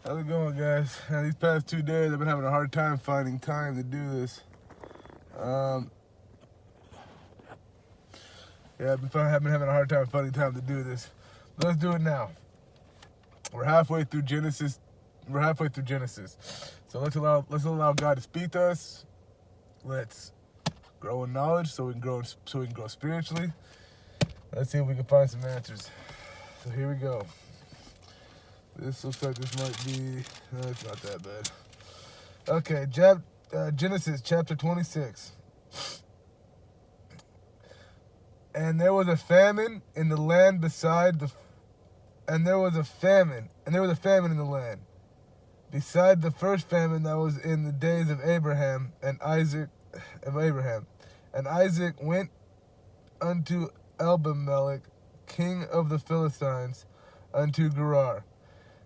How's it going, guys? These past 2 days, I've been having a hard time finding time to do this. I've been having a hard time finding time to do this. Let's do it now. We're halfway through Genesis. So let's allow God to speak to us. Let's grow in knowledge so we can grow spiritually. Let's see if we can find some answers. So here we go. This looks like this might be. No, it's not that bad. Okay, Genesis chapter 26. And there was a famine in the land beside the first famine that was in the days of Abraham and Isaac. And Isaac went unto Abimelech, king of the Philistines, unto Gerar.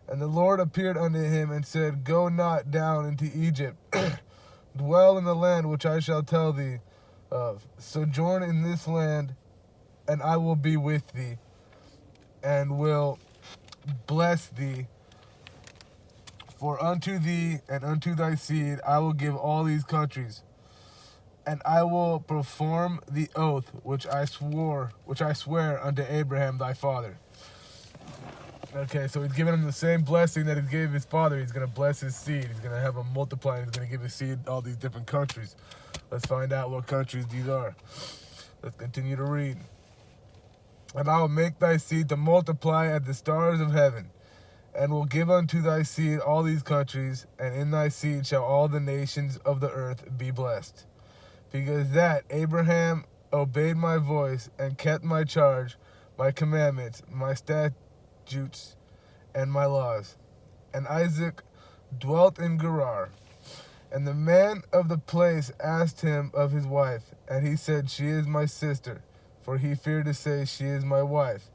And the Lord appeared unto him and said, Go not down into Egypt, dwell in the land which I shall tell thee of. Sojourn in this land, and I will be with thee, and will bless thee. For unto thee and unto thy seed I will give all these countries, and I will perform the oath which I swear unto Abraham thy father. Okay, so he's giving him the same blessing that he gave his father. He's going to bless his seed. He's going to have him multiply. He's going to give his seed all these different countries. Let's find out what countries these are. Let's continue to read. And I will make thy seed to multiply as the stars of heaven, and will give unto thy seed all these countries, and in thy seed shall all the nations of the earth be blessed. Because that Abraham obeyed my voice, and kept my charge, my commandments, my statutes, and my laws. And Isaac dwelt in Gerar. And the man of the place asked him of his wife, and he said, She is my sister. For he feared to say, She is my wife.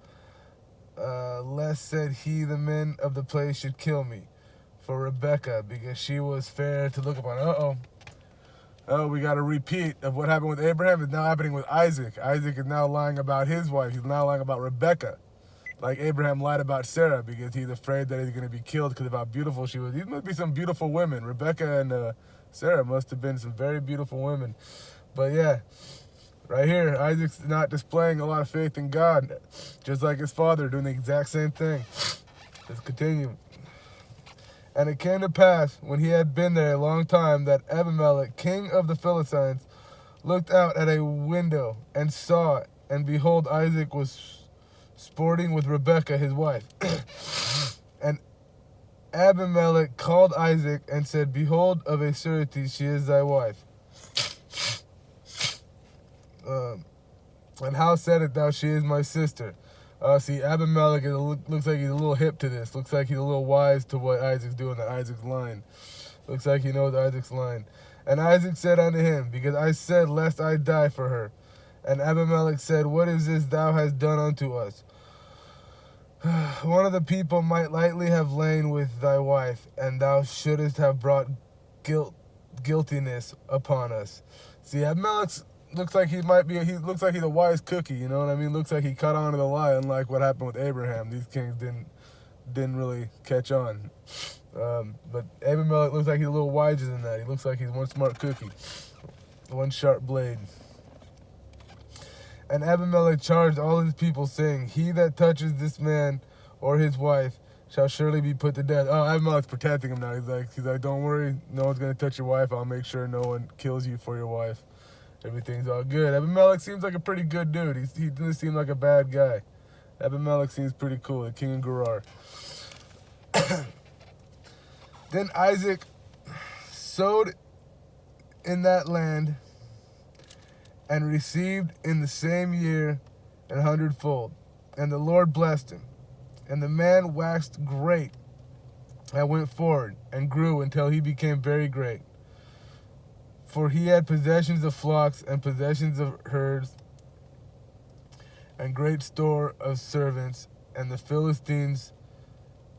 Lest, said he, the men of the place should kill me for Rebekah, because she was fair to look upon. Oh, we got a repeat of what happened with Abraham. It's now happening with Isaac. Isaac is now lying about his wife. He's now lying about Rebekah. Like Abraham lied about Sarah because he's afraid that he's going to be killed because of how beautiful she was. These must be some beautiful women. Rebekah and Sarah must have been some very beautiful women. But yeah, right here, Isaac's not displaying a lot of faith in God, just like his father, doing the exact same thing. Let's continue. And it came to pass, when he had been there a long time, that Abimelech, king of the Philistines, looked out at a window and saw, and behold, Isaac was sporting with Rebekah, his wife. And Abimelech called Isaac and said, Behold, of a surety she is thy wife. And how saidst thou, She is my sister? See, Abimelech looks like he's a little hip to this. Looks like he's a little wise to what Isaac's doing, that Isaac's line. Looks like he knows Isaac's line. And Isaac said unto him, Because I said, Lest I die for her. And Abimelech said, What is this thou hast done unto us? One of the people might lightly have lain with thy wife, and thou shouldest have brought guiltiness upon us. See, Abimelech looks like he looks like he's a wise cookie, you know what I mean? Looks like he caught on to the lie, unlike what happened with Abraham. These kings didn't really catch on. But Abimelech looks like he's a little wiser than that. He looks like he's one smart cookie, one sharp blade. And Abimelech charged all his people, saying, He that touches this man or his wife shall surely be put to death. Oh, Abimelech's protecting him now. He's like, don't worry, no one's going to touch your wife. I'll make sure no one kills you for your wife. Everything's all good. Abimelech seems like a pretty good dude. He doesn't seem like a bad guy. Abimelech seems pretty cool, the king of Gerar. Then Isaac sowed in that land, and received in the same year 100-fold. And the Lord blessed him. And the man waxed great, and went forward, and grew until he became very great. For he had possessions of flocks, and possessions of herds, and great store of servants, and the Philistines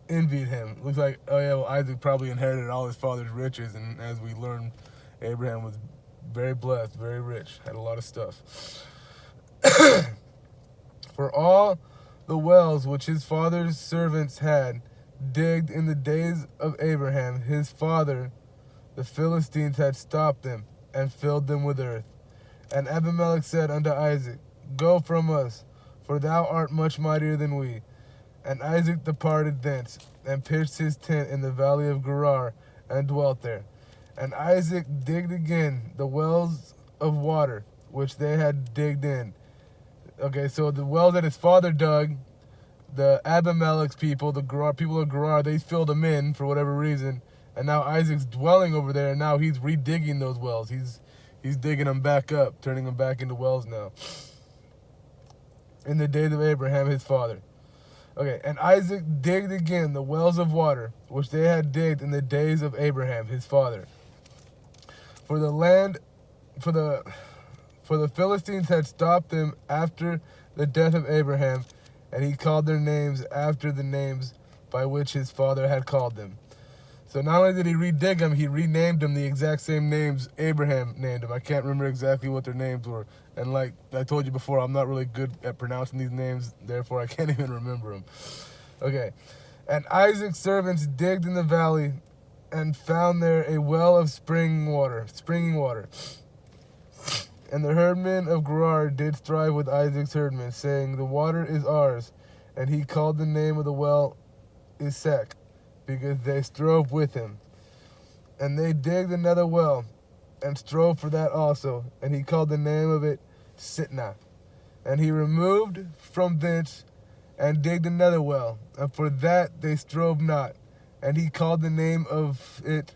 envied him. Looks like, Isaac probably inherited all his father's riches, and as we learn, Abraham was very blessed, very rich, had a lot of stuff. For all the wells which his father's servants had, digged in the days of Abraham, his father, the Philistines had stopped them and filled them with earth. And Abimelech said unto Isaac, Go from us, for thou art much mightier than we. And Isaac departed thence, and pitched his tent in the valley of Gerar, and dwelt there. And Isaac digged again the wells of water, which they had digged in. Okay, so the well that his father dug, the Abimelech's people, the Gerar, people of Gerar, they filled them in for whatever reason. And now Isaac's dwelling over there, and now he's redigging those wells. He's digging them back up, turning them back into wells now. In the days of Abraham, his father. Okay, and Isaac digged again the wells of water, which they had digged in the days of Abraham, his father. For the Philistines had stopped them after the death of Abraham, and he called their names after the names by which his father had called them. So not only did he redig them, he renamed them the exact same names Abraham named them. I can't remember exactly what their names were. And like I told you before, I'm not really good at pronouncing these names, therefore I can't even remember them. Okay. And Isaac's servants digged in the valley and found there a well of springing water. And the herdmen of Gerar did strive with Isaac's herdmen, saying, The water is ours. And he called the name of the well Esek, because they strove with him. And they digged another well, and strove for that also, and he called the name of it Sitnah. And he removed from thence, and digged another well, and for that they strove not, and he called the name of it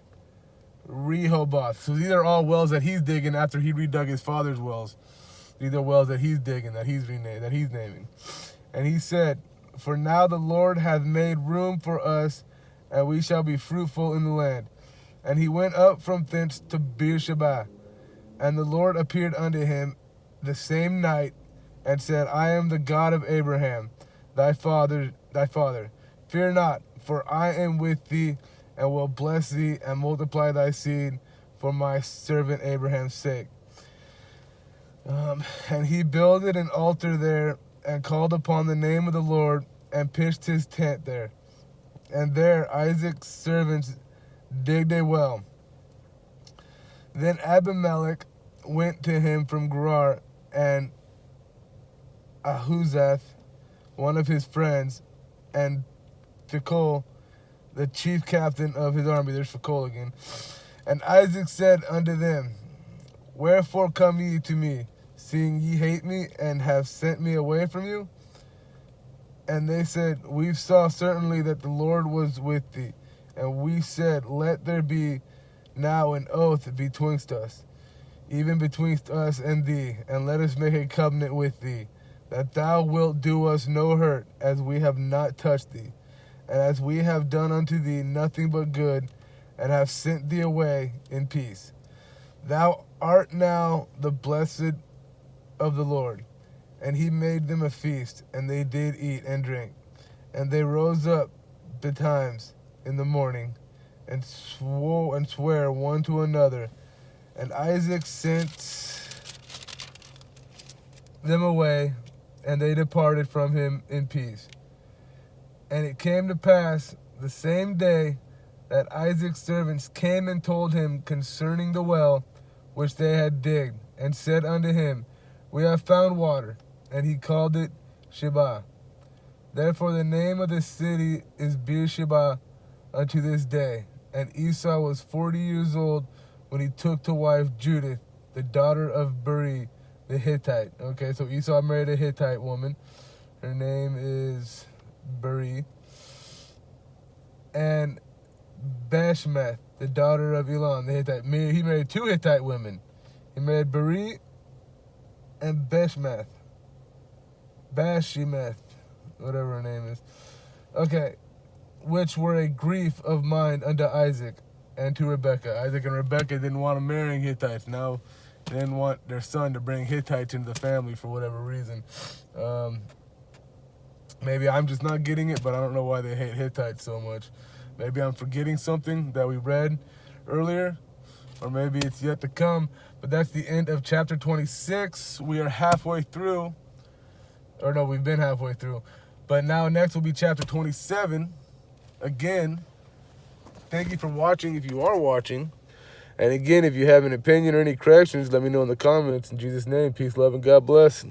Rehoboth. So these are all wells that he's digging after he redug his father's wells. These are wells that he's digging, that he's naming. And he said, For now the Lord hath made room for us, and we shall be fruitful in the land. And he went up from thence to Beersheba. And the Lord appeared unto him the same night, and said, I am the God of Abraham, thy father. Fear not, for I am with thee, and will bless thee, and multiply thy seed for my servant Abraham's sake. And he builded an altar there, and called upon the name of the Lord, and pitched his tent there. And there Isaac's servants digged a well. Then Abimelech went to him from Gerar, and Ahuzath, one of his friends, and Phicol, the chief captain of his army. There's Phicol again. And Isaac said unto them, Wherefore come ye to me, seeing ye hate me, and have sent me away from you? And they said, We saw certainly that the Lord was with thee. And we said, Let there be now an oath betwixt us, even betwixt us and thee, and let us make a covenant with thee, that thou wilt do us no hurt, as we have not touched thee, and as we have done unto thee nothing but good, and have sent thee away in peace. Thou art now the blessed of the Lord. And he made them a feast, and they did eat and drink. And they rose up betimes in the morning, and swear one to another. And Isaac sent them away, and they departed from him in peace. And it came to pass the same day that Isaac's servants came and told him concerning the well which they had digged, and said unto him, We have found water. And he called it Sheba. Therefore the name of the city is Beersheba unto this day. And Esau was 40 years old when he took to wife Judith, the daughter of Beri the Hittite. Okay, so Esau married a Hittite woman. Her name is Beri. And Bashmath, the daughter of Elon the Hittite. He married two Hittite women. He married Beri and Bashmath, whatever her name is. Okay, which were a grief of mind unto Isaac and to Rebekah. Isaac and Rebekah didn't want to marry Hittites. Now they didn't want their son to bring Hittites into the family for whatever reason. Maybe I'm just not getting it, but I don't know why they hate Hittites so much. Maybe I'm forgetting something that we read earlier, or maybe it's yet to come. But that's the end of chapter 26. We are halfway through. Or no, we've been halfway through. But now next will be chapter 27. again, thank you for watching if you are watching. And again, if you have an opinion or any corrections, let me know in the comments. In Jesus' name, peace, love, and God bless.